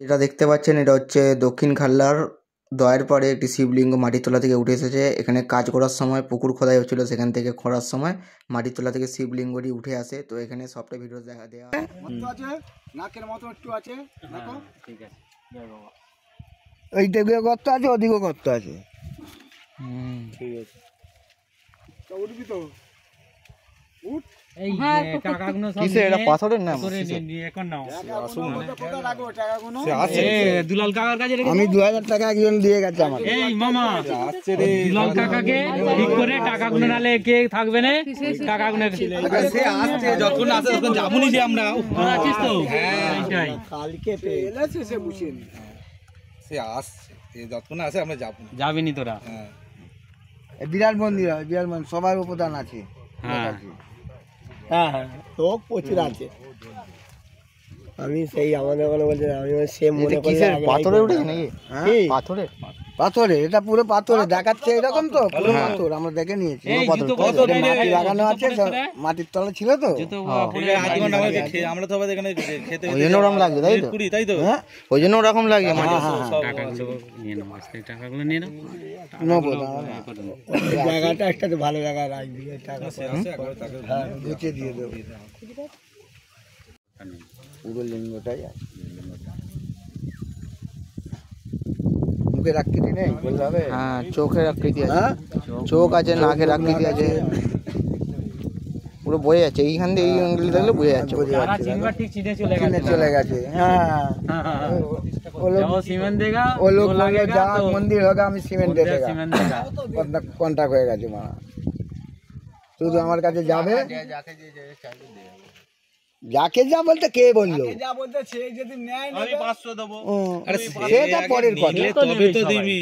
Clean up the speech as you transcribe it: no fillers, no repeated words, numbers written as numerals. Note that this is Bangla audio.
এটা দেখতে পাচ্ছেন, এটা হচ্ছে দক্ষিণ খাল্লার দয়ের পাড়ে একটি শিবলিঙ্গ মাটির তলা থেকে উঠে এসেছে। এখানে কাজ করার সময় পুকুর খোদাই হচ্ছিল, সেখান থেকে খোঁড়ার সময় মাটির তলা থেকে শিবলিঙ্গটি উঠে আসে। তো এখানে সবটা ভিডিও দেখা দেওয়া আছে, নাকের মতো একটু আছে, দেখো ঠিক আছে। জয় বাবা। এই দিকে গর্ত আছে, ওদিকে গর্ত আছে। ঠিক আছে। তো উঠবি তো, উঠ। এই টাকাগুলো সব কিসে এটা পাথরের নাম করে নিয়ে এখন নাও। কোথায় রাখবো টাকাগুলো? দুলাল কাকার কাছে রেখে আমি 2000 টাকা একজন দিয়ে গেছে আমাকে। এই মামা দুলাল কাকাকে ঠিক করে টাকাগুলো নালে কে থাকবে না টাকাগুলো সে আসছে যখন আসে তখন যাবনি যে আমরা আছিস তো এইটাই কালকে পেলেছে সে বুঝিয়ে নি। সে আসছে যতক্ষণ আসে আমরা যাবো না। যাবিনি তোরা। হ্যাঁ বিরাট মন্দির হয়, বিরাট মন্দির সবার উপদান আছে। হ্যাঁ হ্যাঁ হ্যাঁ, লোক প্রচুর আছে। আমি সেই আমাদের ওখানে বলছে, আমি সে মনে করলে পাথরে উঠেছে নাকি? পাথরে পাথরে, এটা পুরো পাথরে দেখাচ্ছে এরকম তো, পুরো পাথর আমরা দেখে নিয়েছি। মাটি লাগানো আছে, মাটির তলে ছিল তো। আমরা তো এখানে খেতে ওই জন্য ওরকম লাগছে, তাই তো? তাই তো হ্যাঁ, ওই জন্য ওরকম লাগে মাটি। টাকাগুলো নিয়ে নাও, আস্তে টাকাগুলো নিয়ে নাও। নেবো না, জায়গাটা একটা তো ভালো জায়গায় রাখবি, টাকা হ্যাঁ গুছিয়ে দিয়ে দেবো। পুরো লিঙ্গটাই আছে, মুখের আকৃতি নেই বললে হবে। হ্যাঁ, চোখের আকৃতি আছে, হ্যাঁ, চোখ আছে, নাকের আকৃতি আছে, পুরো বোঝা যাচ্ছে। এইখান দিয়ে এই অ্যাঙ্গেল দেখলে বোঝা যাচ্ছে। যারা চিনবার ঠিক চিনে চলে কিনে গেছে। চলে গেছে। হ্যাঁ, যাও সিমেন্ট দেগা ও লোক বললো যা মন্দির হোক, আমি সিমেন্ট দেবো। সিমেন্ট দেগা কন্টাক্ট হয়ে গেছে মা, শুধু আমার কাছে যাবে। যাকে যা বলতে কে বললো, যা বলতে সে যদি নেয় আমি 500 দেবো। সেটা পরের কথা। তবে তো দিবি।